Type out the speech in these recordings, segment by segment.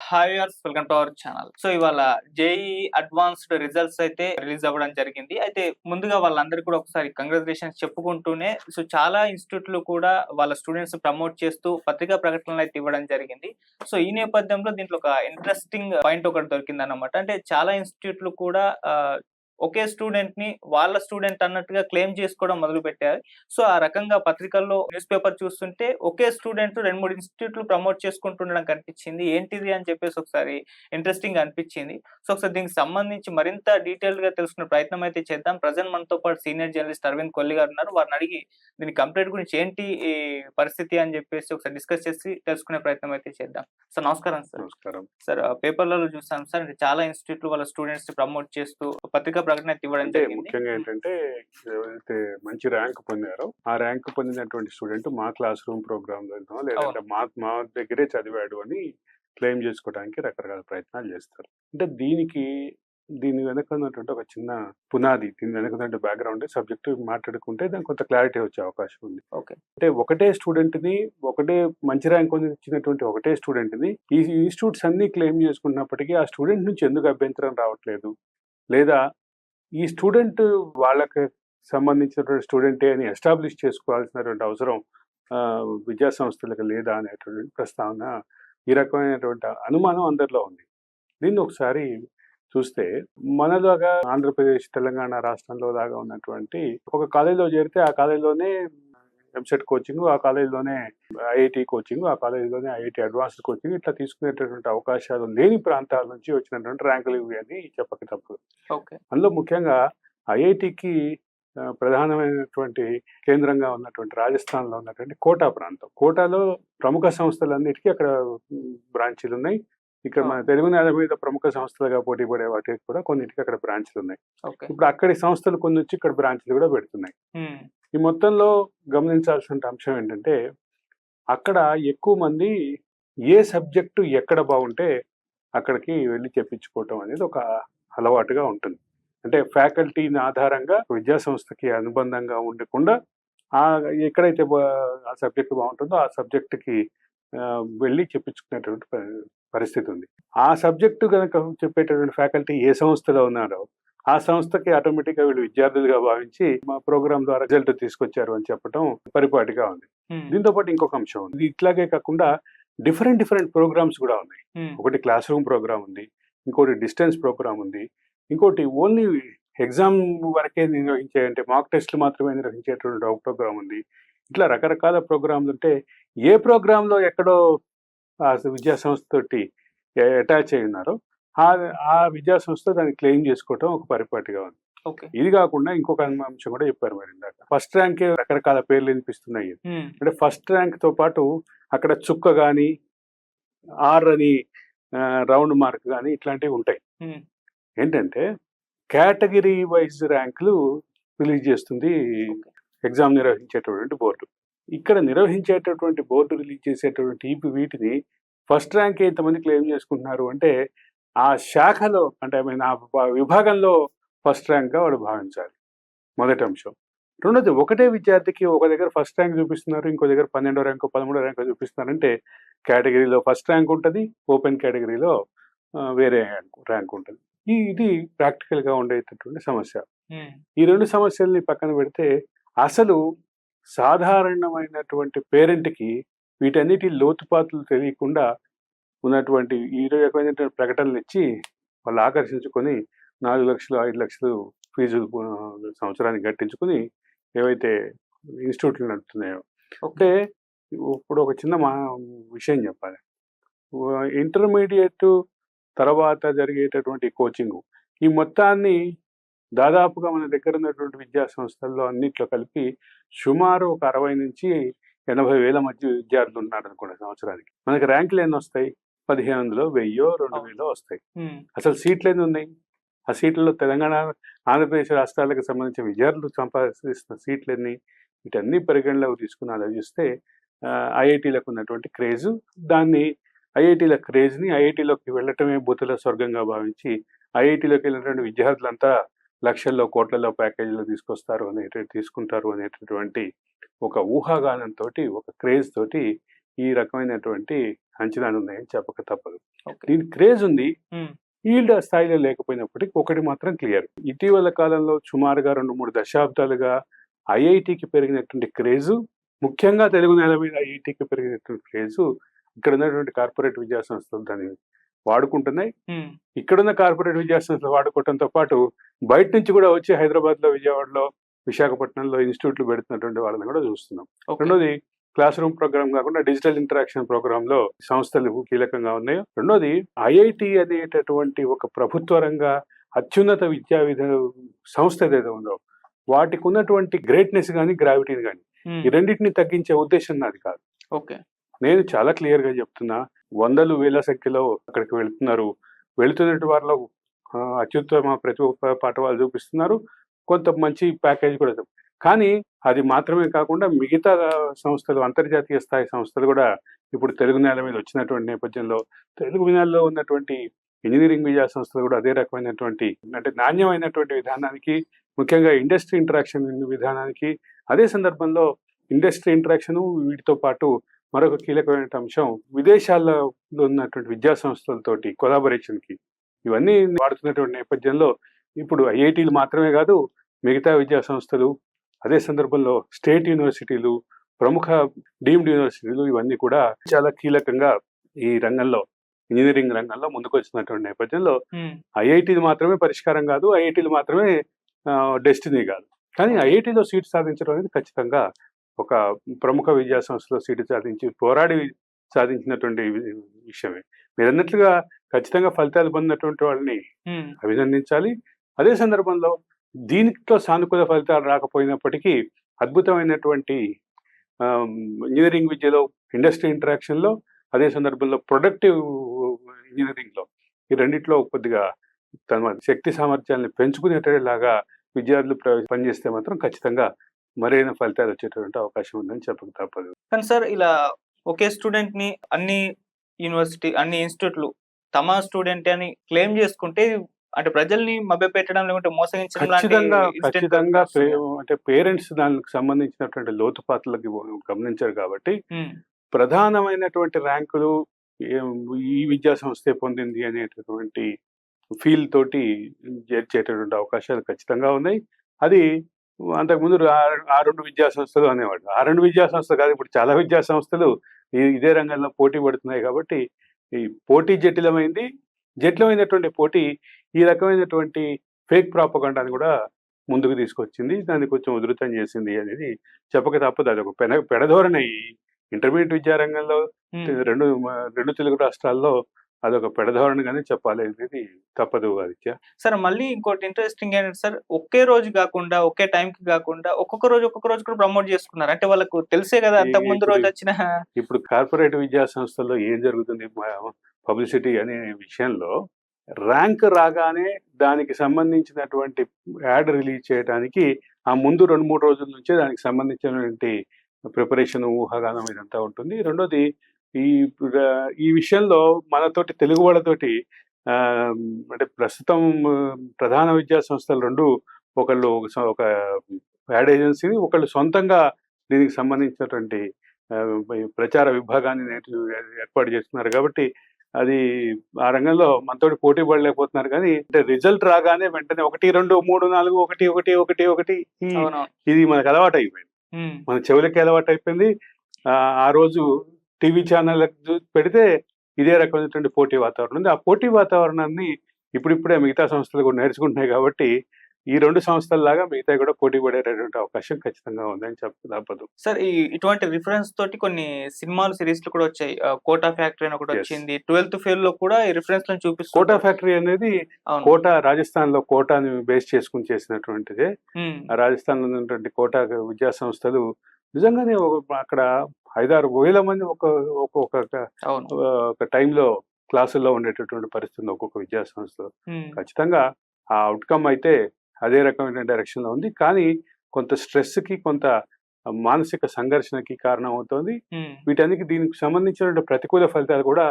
Hi viewers, welcome to our channel. So ఇవాళ JEE advanced results అయితే release అవ్వడం జరిగింది. అయితే ముందుగా వాళ్ళందరికీ కూడా ఒకసారి కంగ్రాచులేషన్స్ చెప్పుకుంటూనే చాలా ఇన్‌స్టిట్యూట్‌లు కూడా వాళ్ళ స్టూడెంట్స్ ప్రమోట్ చేస్తూ పత్రికా ప్రకటనలు అయితే ఇవ్వడం జరిగింది. సో ఈ నేపథ్యంలో దీంట్లో ఒక ఇంట్రెస్టింగ్ పాయింట్ ఒకటి దొరికిందన్నమాట. అంటే చాలా ఇన్‌స్టిట్యూట్‌లు కూడా ఒకే స్టూడెంట్‌ని వాళ్ళ స్టూడెంట్ అన్నట్టుగా క్లెయిమ్ చేసుకోవడం మొదలుపెట్టారు. సో ఆ రకంగా పత్రికల్లో న్యూస్ పేపర్ చూస్తుంటే ఒకే స్టూడెంట్ 2, 3 ఇన్‌స్టిట్యూట్‌లు ప్రమోట్ చేసుకుంటుండడం కనిపించింది. ఏంటిది అని చెప్పేసి ఒకసారి ఇంట్రెస్టింగ్‌గా అనిపించింది. సో ఒకసారి దీనికి సంబంధించి మరింత డీటెయిల్డ్‌గా తెలుసుకునే ప్రయత్నం అయితే చేద్దాం. ప్రెజెంట్ మనతో పాటు సీనియర్ జర్నలిస్ట్ అరవింద్ కొల్లి గారు ఉన్నారు. వారిని అడిగి దీని కంప్లెయింట్ గురించి ఏంటి ఈ పరిస్థితి అని చెప్పేసి ఒకసారి డిస్కస్ చేసి తెలుసుకునే ప్రయత్నం అయితే చేద్దాం. సార్ నమస్కారం సార్. నమస్కారం. సార్ పేపర్‌లలో చూసాను సార్. అంటే చాలా ఇన్‌స్టిట్యూట్‌లు వాళ్ళ స్టూడెంట్స్‌ని ప్రమోట్ చేస్తూ పత్రికా ప్రకటన అయితే ఇవ్వడం అంటే జరిగింది. ముఖ్యంగా ఏంటంటే ఎవరైతే మంచి ర్యాంక్ పొందారో ఆ ర్యాంక్ పొందినటువంటి స్టూడెంట్ మా క్లాస్ రూమ్ ప్రోగ్రామ్ లో లేదంటే మా దగ్గరే చదివాడు అని క్లెయిమ్ చేసుకోవడానికి రకరకాల ప్రయత్నాలు చేస్తారు. అంటే దీని వెనక ఉన్నటువంటి ఒక చిన్న పునాది, దీని వెనక ఉన్నటువంటి బ్యాక్గ్రౌండ్ సబ్జెక్ట్ మాట్లాడుకుంటే దానికి కొంత క్లారిటీ వచ్చే అవకాశం ఉంది. ఓకే. అంటే ఒకటే మంచి ర్యాంక్ వచ్చినటువంటి ఒకటే స్టూడెంట్ ని ఈ ఇన్స్టిట్యూట్స్ అన్ని క్లెయిమ్ చేసుకున్నప్పటికీ ఆ స్టూడెంట్ నుంచి ఎందుకు అభ్యంతరం రావట్లేదు, లేదా ఈ స్టూడెంట్ వాళ్ళకి సంబంధించినటువంటి స్టూడెంటే అని ఎస్టాబ్లిష్ చేసుకోవాల్సినటువంటి అవసరం విద్యా సంస్థలకు లేదా అనేటువంటి ప్రస్తావన, ఈ రకమైనటువంటి అనుమానం అందరిలో ఉంది. దీన్ని ఒకసారి చూస్తే మనలాగా ఆంధ్రప్రదేశ్, తెలంగాణ రాష్ట్రంలో లాగా ఉన్నటువంటి ఒక కాలేజీలో చేరితే ఆ కాలేజీలోనే ఎంసెట్ కోచింగ్, ఆ కాలేజీలోనే ఐఐటి కోచింగ్, ఆ కాలేజీలోనే ఐఐటి అడ్వాన్స్డ్ కోచింగ్ ఇట్లా తీసుకునేటటువంటి అవకాశాలు లేని ప్రాంతాల నుంచి వచ్చినటువంటి ర్యాంకులు ఇవి అని చెప్పక తప్పదు. అందులో ముఖ్యంగా ఐఐటికి ప్రధానమైనటువంటి కేంద్రంగా ఉన్నటువంటి రాజస్థాన్లో ఉన్నటువంటి కోటా ప్రాంతం. కోటాలో ప్రముఖ సంస్థలన్నిటికీ అక్కడ బ్రాంచీలు ఉన్నాయి. ఇక్కడ మన తెలుగు నేల మీద ప్రముఖ సంస్థలుగా పోటీ పడే వాటికి కూడా కొన్నింటికి అక్కడ బ్రాంచ్లు ఉన్నాయి. ఇప్పుడు అక్కడి సంస్థలు కొన్ని వచ్చి ఇక్కడ బ్రాంచ్లు కూడా పెడుతున్నాయి. ఈ మొత్తంలో గమనించాల్సిన అంశం ఏంటంటే అక్కడ ఎక్కువ మంది ఏ సబ్జెక్టు ఎక్కడ బాగుంటే అక్కడికి వెళ్ళి చెప్పించుకోవటం అనేది ఒక అలవాటుగా ఉంటుంది. అంటే ఫ్యాకల్టీని ఆధారంగా విద్యా సంస్థకి అనుబంధంగా ఉండకుండా ఎక్కడైతే ఆ సబ్జెక్ట్ బాగుంటుందో ఆ సబ్జెక్టుకి వెళ్ళి చెప్పించుకునేటువంటి పరిస్థితి ఉంది. ఆ సబ్జెక్టు కనుక చెప్పేటటువంటి ఫ్యాకల్టీ ఏ సంస్థలో ఉన్నారో ఆ సంస్థకి ఆటోమేటిక్గా వీళ్ళు విద్యార్థులుగా భావించి మా ప్రోగ్రామ్ ద్వారా రిజల్ట్ తీసుకొచ్చారు అని చెప్పడం పరిపాటిగా ఉంది. దీంతో పాటు ఇంకొక అంశం ఉంది. ఇట్లాగే కాకుండా డిఫరెంట్ ప్రోగ్రామ్స్ కూడా ఉన్నాయి. ఒకటి క్లాస్ రూమ్ ప్రోగ్రామ్ ఉంది, ఇంకోటి డిస్టెన్స్ ప్రోగ్రామ్ ఉంది, ఇంకోటి ఓన్లీ ఎగ్జామ్ వరకే నిర్వహించే అంటే మాక్ టెస్ట్లు మాత్రమే నిర్వహించేటువంటి ఒక ప్రోగ్రామ్ ఉంది. ఇట్లా రకరకాల ప్రోగ్రాంలు ఉంటే ఏ ప్రోగ్రాంలో ఎక్కడో ఆ విద్యా సంస్థ తోటి అటాచ్ అయి ఉన్నారో ఆ విద్యా సంస్థ దాన్ని క్లెయిమ్ చేసుకోవటం ఒక పరిపాటిగా ఉంది. ఇది కాకుండా ఇంకొక అంశం కూడా చెప్పారు మరి ఇందాక. ఫస్ట్ ర్యాంక్ రకరకాల పేర్లు వినిపిస్తున్నాయి. అంటే ఫస్ట్ ర్యాంక్ తో పాటు అక్కడ చుక్క గాని, ఆర్ అని రౌండ్ మార్క్ గాని ఇట్లాంటివి ఉంటాయి. ఏంటంటే కేటగిరీ వైజ్ ర్యాంకులు రిలీజ్ చేస్తుంది ఎగ్జామ్ నిర్వహించేటటువంటి బోర్డు. ఇక్కడ నిర్వహించేటటువంటి బోర్డు రిలీజ్ చేసేటటువంటి వీటిని ఫస్ట్ ర్యాంక్ ఎంతమంది క్లెయిమ్ చేసుకుంటున్నారు అంటే ఆ శాఖలో అంటే ఆ విభాగంలో ఫస్ట్ ర్యాంక్గా వాడు భావించాలి. మొదటి అంశం. రెండోది, ఒకటే విద్యార్థికి ఒక దగ్గర ఫస్ట్ ర్యాంక్ చూపిస్తున్నారు, ఇంకో దగ్గర 12వ ర్యాంకు 13వ ర్యాంకు చూపిస్తున్నారంటే కేటగిరీలో ఫస్ట్ ర్యాంక్ ఉంటుంది, ఓపెన్ కేటగిరీలో వేరే ర్యాంక్ ఉంటుంది. ఇది ప్రాక్టికల్గా ఉండేటటువంటి సమస్య. ఈ రెండు సమస్యల్ని పక్కన పెడితే అసలు సాధారణమైనటువంటి పేరెంట్కి వీటన్నిటి లోతుపాతులు తెలియకుండా ఉన్నటువంటి ఈ రకమైనటువంటి ప్రకటనలు ఇచ్చి వాళ్ళు ఆకర్షించుకొని 4 లక్షలు 5 లక్షలు ఫీజులు సంవత్సరానికి కట్టించుకుని ఏవైతే ఇన్స్టిట్యూట్లు నడుపుతున్నాయో. అంటే ఇప్పుడు ఒక చిన్న విషయం చెప్పాలి. ఇంటర్మీడియట్ తర్వాత జరిగేటటువంటి కోచింగ్ ఈ మొత్తాన్ని దాదాపుగా మన దగ్గర ఉన్నటువంటి విద్యా సంస్థల్లో అన్నిట్లో కలిపి సుమారు ఒక 60 నుంచి 80,000 మధ్య విద్యార్థులు ఉన్నారు అనుకోండి సంవత్సరానికి. మనకి ర్యాంకులు ఎన్ని వస్తాయి? 1500, 1000, 2000 వస్తాయి. అసలు సీట్లు ఎన్ని ఉన్నాయి? ఆ సీట్లలో తెలంగాణ, ఆంధ్రప్రదేశ్ రాష్ట్రాలకు సంబంధించిన విద్యార్థులు సంపాదిస్తున్న సీట్లు ఎన్ని? వీటన్ని పరిగణలోకి తీసుకుని ఆలోచిస్తే ఐఐటీలకు ఉన్నటువంటి క్రేజు, ఐఐటీల క్రేజ్ని ఐఐటీలోకి వెళ్ళటమే భూతుల స్వర్గంగా భావించి ఐఐటీలోకి వెళ్ళినటువంటి విద్యార్థులంతా లక్షల్లో కోట్లలో ప్యాకేజీలు తీసుకుంటారు అనేటటువంటి ఒక ఊహాగానంతో, ఒక క్రేజ్ తోటి ఈ రకమైనటువంటి అంచనాలు ఉన్నాయని చెప్పక తప్పదు. ఓకే. దీనికి క్రేజ్ ఉంది. హ్మ్. ఈల్డ్ ఆ స్థాయిలో లేకపోయినప్పటికీ ఒకటి మాత్రం క్లియర్. ఇటీవల కాలంలో సుమారుగా 2-3 దశాబ్దాలుగా ఐఐటీకి పెరిగినటువంటి క్రేజు, ముఖ్యంగా తెలుగు నేల మీద ఐఐటీకి పెరిగినటువంటి క్రేజు ఇక్కడ ఉన్నటువంటి కార్పొరేట్ విద్యా సంస్థలు దాన్ని వాడుకుంటున్నాయి. హ్మ్. ఇక్కడున్న కార్పొరేట్ విద్యా సంస్థలు వాడుకోవడంతో పాటు బయట నుంచి కూడా వచ్చి హైదరాబాద్‌లో, విజయవాడలో, విశాఖపట్నంలో ఇన్‌స్టిట్యూట్లు పెడుతున్నటువంటి వాళ్ళని కూడా చూస్తున్నాం. ఓకే. రెండోది క్లాస్ రూమ్ ప్రోగ్రామ్ కాకుండా డిజిటల్ ఇంటరాక్షన్ ప్రోగ్రామ్‌లో సంస్థలు కీలకంగా ఉన్నాయి. రెండోది ఐఐటీ అనేటటువంటి ఒక ప్రభుత్వ రంగ అత్యున్నత సంస్థ ఏదైతే ఉందో వాటికి ఉన్నటువంటి గ్రేట్‌నెస్ గాని, గ్రావిటీని గాని హ్మ్. ఈ రెండిటిని తగ్గించే ఉద్దేశం నాది కాదు. ఓకే. నేను చాలా క్లియర్‌గా చెప్తున్నా. వందలు, వేల సంఖ్యలో అక్కడికి వెళ్తున్నారు. వెళ్తున్నటి వారిలో అత్యుత్తమ ప్రతిభ పాఠవాలు చూపిస్తున్నారు. కొంత మంచి ప్యాకేజ్ కూడా కానీ అది మాత్రమే కాకుండా మిగతా సంస్థలు, అంతర్జాతీయ స్థాయి సంస్థలు కూడా ఇప్పుడు తెలుగు నేల మీద వచ్చినటువంటి నేపథ్యంలో తెలుగు నేలలో ఉన్నటువంటి ఇంజినీరింగ్ విద్యా సంస్థలు కూడా అదే రకమైనటువంటి అంటే నాణ్యమైనటువంటి విధానానికి, ముఖ్యంగా ఇండస్ట్రీ ఇంటరాక్షన్ విధానానికి, అదే సందర్భంలో ఇండస్ట్రీ ఇంటరాక్షన్ వీటితో పాటు మరొక కీలకమైన అంశం విదేశాల్లో ఉన్నటువంటి విద్యా సంస్థలతోటి కొలాబరేషన్‌కి ఇవన్నీ వాడుతున్నటువంటి నేపథ్యంలో ఇప్పుడు ఐఐటీలు మాత్రమే కాదు, మిగతా విద్యా సంస్థలు, అదే సందర్భంలో స్టేట్ యూనివర్సిటీలు, ప్రముఖ డీమ్డ్ యూనివర్సిటీలు ఇవన్నీ కూడా చాలా కీలకంగా ఈ రంగంలో, ఇంజినీరింగ్ రంగంలో ముందుకొచ్చినటువంటి నేపథ్యంలో హ్మ్. ఐఐటీలు మాత్రమే పరిష్కారం కాదు, ఐఐటీలు మాత్రమే డెస్టినీ కాదు. కానీ ఐఐటీలో సీట్ సాధించడం అనేది ఖచ్చితంగా ఒక ప్రముఖ విద్యా సంస్థలో సీటు సాధించి పోరాడి సాధించినటువంటి విషయమే. మీరన్నట్లుగా ఖచ్చితంగా ఫలితాలు పొందినటువంటి వాళ్ళని హ్మ్. అభినందించాలి. అదే సందర్భంలో దీనిలో సానుకూల ఫలితాలు రాకపోయినప్పటికీ అద్భుతమైనటువంటి ఇంజినీరింగ్ విద్యలో, ఇండస్ట్రీ ఇంటరాక్షన్‌లో, అదే సందర్భంలో ప్రొడక్టివ్ ఇంజినీరింగ్‌లో ఈ రెండిట్లో కొద్దిగా తమ శక్తి సామర్థ్యాలను పెంచుకునేటలాగా విద్యార్థులు పనిచేస్తే మాత్రం ఖచ్చితంగా మరైన ఫలితాలు వచ్చేటువంటి అవకాశం ఉందని చెప్పక తప్పదు. కానీ సార్ ఇలా ఒకే స్టూడెంట్‌ని అన్ని అన్ని ఇన్‌స్టిట్యూట్‌లు తమ స్టూడెంటే అని క్లెయిమ్ చేసుకుంటే అంటే ప్రజల్ని మభ్యపెట్టడం లేకుంటే మోసగించడం లాంటి ఖచ్చితంగా ఇన్సిడెంట్ వస్తుందా? అంటే పేరెంట్స్ దానికి సంబంధించినటువంటి లోతుపాతులకి గమనించారు కాబట్టి హ్మ్. ప్రధానమైనటువంటి ర్యాంకులు ఈ విద్యా సంస్థే పొందింది అనేటటువంటి ఫీల్ తోటి చేర్చేటటువంటి అవకాశాలు ఖచ్చితంగా ఉన్నాయి. అది అంతకుముందు ఆ 2 విద్యా సంస్థలు అనేవాడు. ఆ 2 విద్యా సంస్థలు కాదు, ఇప్పుడు చాలా విద్యా సంస్థలు ఇదే రంగంలో పోటీ పడుతున్నాయి కాబట్టి ఈ పోటీ జటిలమైంది. జటిలమైనటువంటి పోటీ ఈ రకమైనటువంటి ఫేక్ ప్రాపగండాని కూడా ముందుకు తీసుకొచ్చింది. దాన్ని కొంచెం ఉధృతం చేసింది అనేది చెప్పక తప్పదు. అదొక పెడధోరణి ఇంటర్మీడియట్ విద్యా రంగంలో హ్మ్. 2 తెలుగు రాష్ట్రాల్లో అదొక పెడధోరణిగానే చెప్పాలి అనేది తప్పదు ఆదిత్య. సార్ మళ్ళీ ఇంకోటి ఇంట్రెస్టింగ్ ఏంటంటే సార్ ఒకే రోజు గాకుండా, ఒకే టైంకి గాకుండా ఒక్కొక్క రోజు కూడా ప్రమోట్ చేసుకున్నారు. అంటే వాళ్ళకు తెలుసే గదా! అంతకుముందు ఇప్పుడు రోజొచ్చిన ఇప్పుడు కార్పొరేట్ విద్యా సంస్థల్లో ఏం జరుగుతుంది పబ్లిసిటీ అనే విషయంలో ర్యాంక్ రాగానే దానికి సంబంధించినటువంటి యాడ్ రిలీజ్ చేయడానికి ఆ ముందు 2-3 రోజుల నుంచే దానికి సంబంధించినటువంటి ప్రిపరేషన్, ఊహాగానం ఇదంతా ఉంటుంది. రెండోది ఈ ఈ విషయంలో మనతోటి తెలుగు వాళ్ళతోటి అంటే ప్రస్తుతం ప్రధాన విద్యా సంస్థలు 2 ఒకళ్ళు ఒక యాడ్ ఏజెన్సీని, ఒకళ్ళు సొంతంగా దీనికి సంబంధించినటువంటి ప్రచార విభాగాన్ని ఏర్పాటు చేస్తున్నారు కాబట్టి అది ఆ రంగంలో మనతోటి పోటీ పడలేకపోతున్నారు. కానీ అంటే రిజల్ట్ రాగానే వెంటనే 1, 2, 3, 4 1 అవునవును. ఇది మనకు అలవాటు అయిపోయింది. హ్మ్. మన చెవులకి అలవాటు అయిపోయింది. ఆ రోజు టీవీ ఛానల్ పెడితే ఇదే రకమైనటువంటి పోటీ వాతావరణం ఉంది. ఆ పోటీ వాతావరణాన్ని ఇప్పుడిప్పుడే మిగతా సంస్థలు కూడా నేర్చుకుంటున్నాయి కాబట్టి ఈ 2 సంస్థల్లాగా మిగతావి కూడా పోటీ పడేటటువంటి అవకాశం ఖచ్చితంగా ఉందని చెప్పక తప్పదు. సార్ ఇటువంటి రిఫరెన్స్ తోటి కొన్ని సినిమాలు, సీరీస్‌లు కూడా వచ్చాయి. 'కోటా ఫ్యాక్టరీ' అని యెస్. ఒకటొచ్చింది. 12థ్ ఫెయిల్‌లో కూడా ఈ రిఫరెన్స్‌లను కోటా చూపిస్తుంటారు. ఫ్యాక్టరీ అనేది అవును. కోటా, రాజస్థాన్‌లో కోటాని బేస్ చేసుకొని చేసినటువంటిదే. హ్మ్. ఆ రాజస్థాన్‌లో ఉన్నటువంటి కోటా విద్యా సంస్థలు నిజంగానే అక్కడ 5-6 వేల మంది అవును. ఒక టైంలో క్లాసుల్లో ఉండేటటువంటి పరిస్థితి ఉంది ఒక్కొక్క విద్యా సంస్థలో. హ్మ్. ఖచ్చితంగా ఆ అవుట్‌కమ్ అయితే అదే రకమైన డైరెక్షన్‌లో ఉంది. కానీ కొంత స్ట్రెస్‌కి, కొంత మానసిక సంఘర్షణకి కారణమవుతోంది. హ్మ్. దీనికి సంబంధించిన ప్రతికూల ఫలితాలు కూడా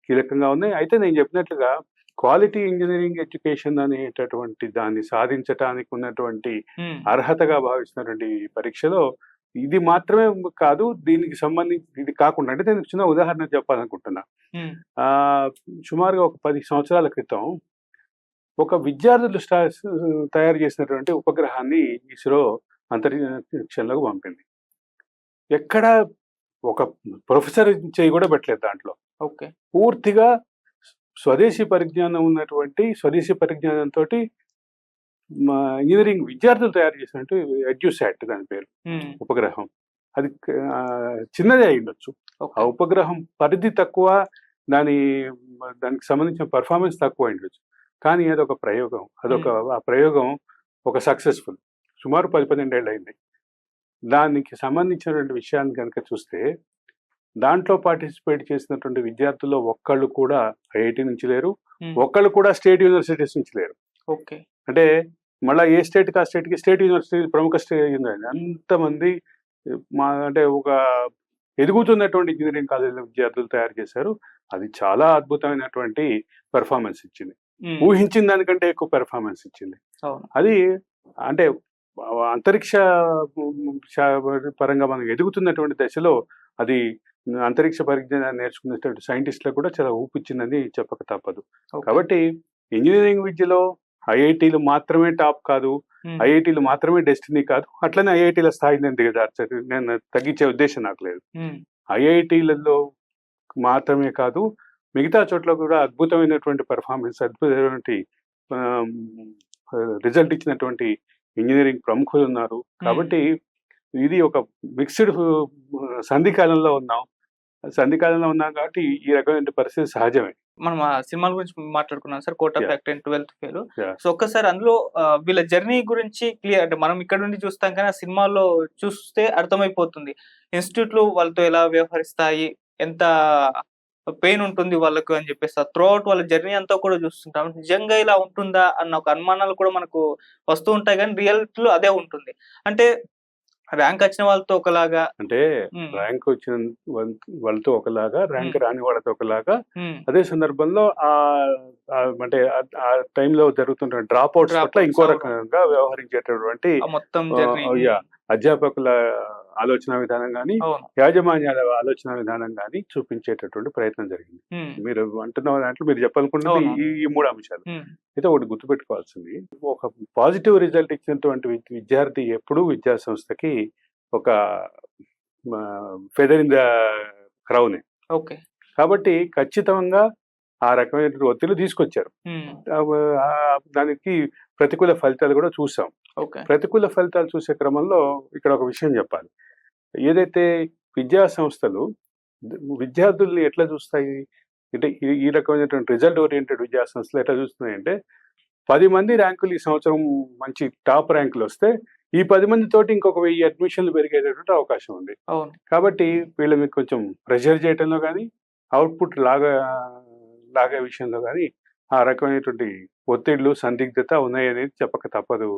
కీలకంగా ఉన్నాయి. అయితే నేను చెప్పినట్లుగా క్వాలిటీ ఇంజినీరింగ్ ఎడ్యుకేషన్ అనేటటువంటి దాన్ని సాధించటానికి ఉన్నటువంటి హ్మ్. అర్హతగా భావిస్తున్నటువంటి ఈ పరీక్షలో ఇది మాత్రమే కాదు, దీనికి సంబంధించి ఇది కాకుండా అంటే నేను చిన్న ఉదాహరణ చెప్పాలనుకుంటున్నా. ఉమ్, ఆ, సుమారుగా ఒక 10 సంవత్సరాల క్రితం ఒక విద్యార్థులు తయారు చేసినటువంటి ఉపగ్రహాన్ని ఇస్రో అంతరిక్షంలోకి పంపింది. ఎక్కడ ఒక ప్రొఫెసర్ చేయి కూడా పెట్టలేదు దాంట్లో. ఓకే. పూర్తిగా స్వదేశీ పరిజ్ఞానంతో ఇంజనీరింగ్ విద్యార్థులు తయారు చేసినట్టు ఎడ్యుసాట్ దాని పేరు, ఉమ్, ఉపగ్రహం. అది చిన్నదే అయి ఉండొచ్చు. ఆ ఓకే. ఉపగ్రహం పరిధి తక్కువ, దానికి సంబంధించిన పర్ఫార్మెన్స్ తక్కువ అయి ఉండొచ్చు. కానీ అదొక ప్రయోగం, ఆ ప్రయోగం ఒక సక్సెస్ఫుల్. సుమారు 10-12 ఏళ్ళు అయింది. దానికి సంబంధించినటువంటి విషయాన్ని కనుక చూస్తే దాంట్లో పార్టిసిపేట్ చేసినటువంటి విద్యార్థుల్లో ఒక్కళ్ళు కూడా ఐఐటి నుంచి లేరు, ఉమ్, ఒక్కళ్ళు కూడా స్టేట్ యూనివర్సిటీస్ నుంచి లేరు. ఓకే. అంటే మళ్ళీ ఏ స్టేట్కి ఆ స్టేట్కి స్టేట్ యూనివర్సిటీ ప్రముఖ స్టేట్ అంతమంది అంటే ఒక ఎదుగుతున్నటువంటి ఇంజనీరింగ్ కాలేజీల విద్యార్థులు తయారు చేశారు. అది చాలా అద్భుతమైనటువంటి పెర్ఫార్మెన్స్ ఇచ్చింది. ఉమ్, ఊహించిన దానికంటే ఎక్కువ పెర్ఫార్మెన్స్ ఇచ్చింది. అవును. అది అంటే అంతరిక్ష పరంగా మనం ఎదుగుతున్నటువంటి దశలో అది అంతరిక్ష పరిజ్ఞానాన్ని నేర్చుకునేటువంటి సైంటిస్టులకు కూడా చాలా ఊపిచ్చిందని చెప్పక తప్పదు. ఓకే. కాబట్టి ఇంజనీరింగ్ విద్యలో ఐఐటీలు మాత్రమే టాప్ కాదు, ఉమ్, ఐఐటీలు మాత్రమే డెస్టినీ కాదు. అట్లనే ఐఐటీల స్థాయి నేను తగ్గించే ఉద్దేశం నాకు లేదు. ఉమ్, ఐఐటీలలో మాత్రమే కాదు, మిగతా చోట్ల కూడా అద్భుతమైనటువంటి పెర్ఫార్మెన్స్, అద్భుతమైనటువంటి రిజల్ట్ ఇచ్చినటువంటి ఇంజనీరింగ్ ప్రముఖులు ఉన్నారు. కాబట్టి ఇది ఒక మిక్స్డ్ సంధికాలంలో ఉన్నాం కాబట్టి ఈ రకమైన పరిస్థితి సహజమే. మనం ఆ సినిమాల గురించి మాట్లాడుకున్నాం sir, Kota Yeah. Factory and 12th fail. Yeah. So ఒక్కసారి అందులో వీళ్ళ జర్నీ గురించి క్లియర్, అంటే మనం ఇక్కడ నుండి చూస్తాం కానీ ఆ సినిమాలో చూస్తే అర్థమైపోతుంది ఇన్స్టిట్యూట్లు వాళ్ళతో ఎలా వ్యవహరిస్తాయి, ఎంత పెయిన్ ఉంటుంది వాళ్ళకు అని చెప్పేసి త్రూ అవుట్ వాళ్ళ జర్నీ అంతా కూడా చూస్తుంటాం. నిజంగా ఇలా ఉంటుందా అన్న ఒక అనుమానాలు కూడా మనకు వస్తూ ఉంటాయి, కానీ రియాలిటీలో అదే ఉంటుంది. అంటే ర్యాంక్ వచ్చిన వాళ్ళతో ఒకలాగా, అంటే ర్యాంక్ వచ్చిన వాళ్ళతో ఒకలాగా, ర్యాంక్ రాని వాళ్ళతో ఒకలాగా, ఉమ్, అదే సందర్భంలో అంటే ఆ టైంలో జరుగుతున్న డ్రాప్ అవుట్స్ పట్ల ఇంకో అవును. రకంగా వ్యవహరించేటటువంటి ఆ మొత్తం జర్నీ. అధ్యాపకుల ఆలోచన విధానం కానీ, అవును. యాజమాన్యాల ఆలోచన విధానం కానీ చూపించేటటువంటి ప్రయత్నం జరిగింది. ఉమ్, మీరు అంటున్న దాంట్లో మీరు చెప్పాలనుకున్నది అవును. ఈ 3 అంశాలు. ఉమ్, అయితే ఒకటి గుర్తుపెట్టుకోవాల్సింది, ఒక పాజిటివ్ రిజల్ట్ ఇచ్చినటువంటి విద్యార్థి ఎప్పుడూ విద్యా సంస్థకి ఒక ఫెదర్ ఇన్ ద క్రౌనే. ఓకే. కాబట్టి ఖచ్చితంగా ఆ రకమైన ఒత్తిడి తీసుకొచ్చారు. ఉమ్, దానికి ప్రతికూల ఫలితాలు కూడా చూసాం. ఓకే. ప్రతికూల ఫలితాలు చూసే క్రమంలో ఇక్కడ ఒక విషయం చెప్పాలి. ఏదైతే విద్యా సంస్థలు విద్యార్థుల్ని ఎట్లా చూస్తాయి అంటే, ఈ రకమైనటువంటి రిజల్ట్ ఓరియంటెడ్ విద్యా సంస్థలు ఎట్లా చూస్తున్నాయంటే, 10 మంది ర్యాంకులు ఈ సంవత్సరం మంచి టాప్ ర్యాంకులు వస్తే ఈ 10 మందితోటి ఇంకొక 1000 అడ్మిషన్లు పెరిగేటటువంటి అవకాశం ఉంది. అవును. కాబట్టి వీళ్ళ మీద కొంచెం ప్రెషర్ చేయడంలో కానీ, అవుట్పుట్ లాగే విషయంలో కానీ ఆ రకమైనటువంటి ఒత్తిళ్లు, సందిగ్ధత ఉన్నాయనేది చెప్పక తప్పదు.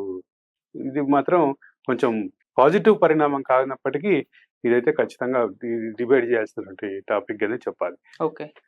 ఇది మాత్రం కొంచెం పాజిటివ్ పరిణామం కానప్పటికీ ఇదైతే ఖచ్చితంగా డిబేట్ చేయాల్సినటువంటి టాపిక్ అనే చెప్పాలి. ఓకే.